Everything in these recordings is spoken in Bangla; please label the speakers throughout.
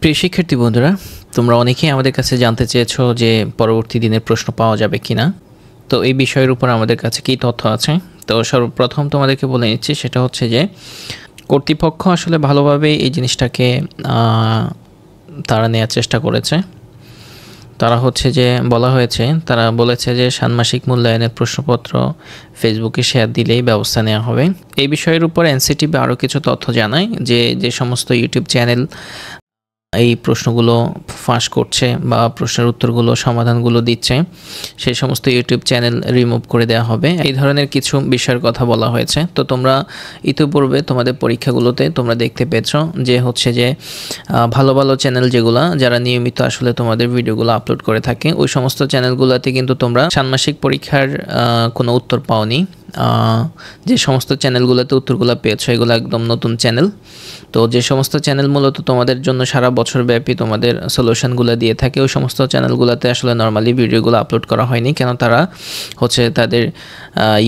Speaker 1: প্রিয় শিক্ষার্থী বন্ধুরা, তোমরা অনেকেই আমাদের কাছে জানতে চেয়েছো যে পরবর্তী দিনের প্রশ্ন পাওয়া যাবে কিনা। তো এই বিষয়ের উপর আমাদের কাছে কী তথ্য আছে। তো সর্বপ্রথম তোমাদেরকে বলে নিচ্ছি, সেটা হচ্ছে যে কর্তৃপক্ষ আসলে ভালোভাবে এই জিনিসটাকে তারা নেওয়ার চেষ্টা করেছে। তারা হচ্ছে যে বলা হয়েছে, তারা বলেছে যে ষান্মাসিক মূল্যায়নের প্রশ্নপত্র ফেসবুকে শেয়ার দিলেই ব্যবস্থা নেওয়া হবে। এই বিষয়ের উপর এনসিটিভি আরও কিছু তথ্য জানায় যে সমস্ত ইউটিউব চ্যানেল এই প্রশ্নগুলো ফাঁস করছে বা প্রশ্নের উত্তরগুলো সমাধানগুলো দিচ্ছে, সেই সমস্ত ইউটিউব চ্যানেল রিমুভ করে দেওয়া হবে। এই ধরনের কিছু বিষয়ের কথা বলা হয়েছে। তো তোমরা ইতিপূর্বে তোমাদের পরীক্ষাগুলোতে তোমরা দেখতে পেয়েছো যে হচ্ছে যে ভালো ভালো চ্যানেল যেগুলো, যারা নিয়মিত আসলে তোমাদের ভিডিওগুলো আপলোড করে থাকে, ওই সমস্ত চ্যানেলগুলোতে কিন্তু তোমরা ষান্মাসিক পরীক্ষার কোনো উত্তর পাওনি। যে সমস্ত চ্যানেলগুলোতে উত্তরগুলো পেয়েছো এগুলো একদম নতুন চ্যানেল। তো যে সমস্ত চ্যানেল মূলত তোমাদের জন্য সারা বছর ব্যাপী তোমাদের সলিউশনগুলো দিয়ে থাকে, ওই সমস্ত চ্যানেলগুলোতে আসলে নর্মালি ভিডিওগুলো আপলোড করা হয়নি, কেন তারা হচ্ছে তাদের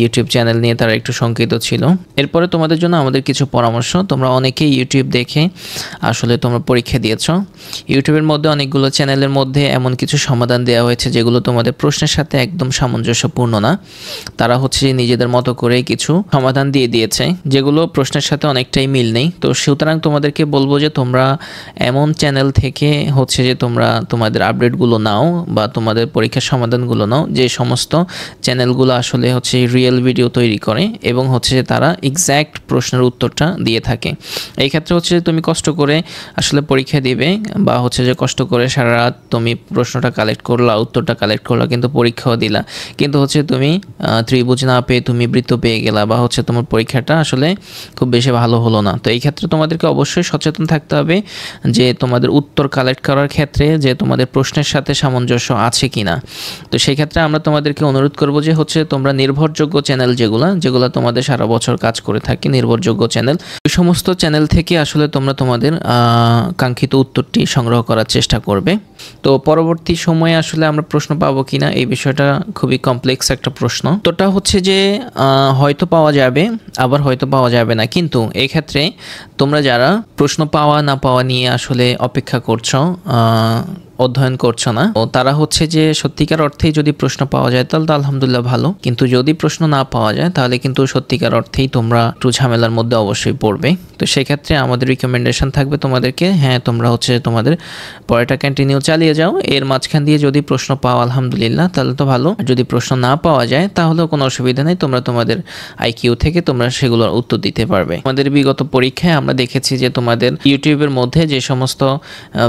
Speaker 1: ইউটিউব চ্যানেল নিয়ে তারা একটু শঙ্কিত ছিল। এরপরে তোমাদের জন্য আমাদের কিছু পরামর্শ। তোমরা অনেকেই ইউটিউব দেখে আসলে তোমরা পরীক্ষা দিয়েছো। ইউটিউবের মধ্যে অনেকগুলো চ্যানেলের মধ্যে এমন কিছু সমাধান দেওয়া হয়েছে যেগুলো তোমাদের প্রশ্নের সাথে একদম সামঞ্জস্যপূর্ণ না। তারা হচ্ছে নিজেদের মতো করে কিছু সমাধান দিয়ে দিয়েছে যেগুলো প্রশ্নের সাথে অনেকটাই মিল নেই। তো সুতরাং তোমাদেরকে বলবো যে তোমরা এমন চ্যানেল থেকে হচ্ছে যে তোমরা তোমাদের আপডেটগুলো নাও বা তোমাদের পরীক্ষার সমাধানগুলো নাও যে সমস্ত চ্যানেলগুলো আসলে হচ্ছে রিয়েল ভিডিও তৈরি করে এবং হচ্ছে যে তারা এক্স্যাক্ট প্রশ্নের উত্তরটা দিয়ে থাকে। এই ক্ষেত্রে হচ্ছে যে তুমি কষ্ট করে আসলে পরীক্ষা দিবে বা হচ্ছে যে কষ্ট করে সারা রাত তুমি প্রশ্নটা কালেক্ট করলা, উত্তরটা কালেক্ট করলা, কিন্তু পরীক্ষাও দিলা, কিন্তু হচ্ছে তুমি ত্রিভুজ না পেয়ে তুমি বৃত্ত পেয়ে গেলা বা হচ্ছে তোমার পরীক্ষাটা আসলে খুব বেশি ভালো হলো না। তো এই ক্ষেত্রে তোমাদেরকে অবশ্যই সচেতন থাকতে হবে যে তোমাদের উত্তর কালেক্ট করার ক্ষেত্রে যে তোমাদের প্রশ্নের সাথে সামঞ্জস্য আছে কিনা। তো সেই ক্ষেত্রে আমরা তোমাদেরকে অনুরোধ করব যে হচ্ছে তোমরা নির্ভরযোগ্য চ্যানেল যেগুলো তোমাদের সারা বছর কাজ করে থাকে, নির্ভরযোগ্য চ্যানেল, ওই সমস্ত চ্যানেল থেকে আসলে তোমরা তোমাদের কাঙ্ক্ষিত উত্তরটি সংগ্রহ করার চেষ্টা করবে। তো পরবর্তী সময়ে আসলে আমরা প্রশ্ন পাবো কিনা এই বিষয়টা খুবই কমপ্লেক্স একটা প্রশ্ন। তোটা হচ্ছে যে হয়তো পাওয়া যাবে, আবার হয়তো পাওয়া যাবে না। কিন্তু এই ক্ষেত্রে তোমরা যারা প্রশ্ন পাওয়া না পাওয়া নিয়ে আসলে অপেক্ষা করছো, অধ্যয়ন করছো না, ও তারা হচ্ছে যে সত্যিকার অর্থেই যদি প্রশ্ন পাওয়া যায় তাহলে তো আলহামদুলিল্লাহ ভালো, কিন্তু যদি প্রশ্ন না পাওয়া যায় তাহলে কিন্তু সত্যিকার অর্থেই তোমরা একটু ঝামেলার মধ্যে অবশ্যই পড়বে। তো সেক্ষেত্রে আমাদের রিকমেন্ডেশন থাকবে তোমাদেরকে, হ্যাঁ তোমরা হচ্ছে তোমাদের পড়াটা কন্টিনিউ চালিয়ে যাও, এর মাঝখান দিয়ে যদি প্রশ্ন পাও আলহামদুলিল্লাহ তাহলে তো ভালো, আর যদি প্রশ্ন না পাওয়া যায় তাহলেও কোনো অসুবিধা নেই, তোমরা তোমাদের আইকিউ থেকে তোমরা সেগুলোর উত্তর দিতে পারবে। আমাদের বিগত পরীক্ষায় আমরা দেখেছি যে তোমাদের ইউটিউবের মধ্যে যে সমস্ত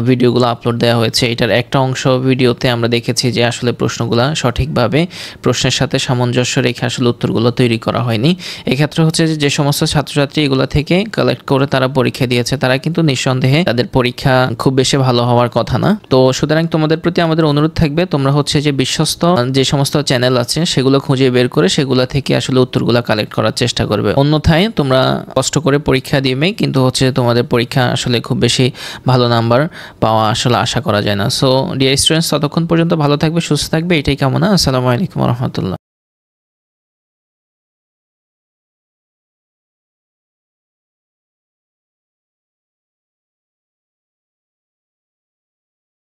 Speaker 1: ভিডিওগুলো আপলোড দেওয়া হয়েছে এটার একটা অংশ ভিডিওতে আমরা দেখেছি যে আসলে প্রশ্নগুলো সঠিকভাবে প্রশ্নের সাথে সামঞ্জস্য রেখে আসলে উত্তরগুলো তৈরি করা হয়নি। এক্ষেত্রে হচ্ছে যে সমস্ত ছাত্রছাত্রী এগুলো থেকে কালেক্ট করে তারা পরীক্ষা দিয়েছে, তারা কিন্তু নিঃসন্দেহে তাদের পরীক্ষা খুব বেশি ভালো হওয়ার কথা না। তো সুতরাং তোমাদের প্রতি আমাদের অনুরোধ থাকবে তোমরা হচ্ছে যে বিশ্বস্ত যে সমস্ত চ্যানেল আছে সেগুলো খুঁজে বের করে সেগুলো থেকে আসলে উত্তরগুলো কালেক্ট করার চেষ্টা করবে। অন্যথায় তোমরা কষ্ট করে পরীক্ষা দিবে কিন্তু হচ্ছে তোমাদের পরীক্ষা আসলে খুব বেশি ভালো নাম্বার পাওয়া আসলে আশা করা যায় না। সো ডিয়ার স্টুডেন্টস, ততক্ষণ পর্যন্ত ভালো থাকবে, সুস্থ থাকবে, এটাই কামনা। আসসালামু আলাইকুম ওয়া রাহমাতুল্লাহ।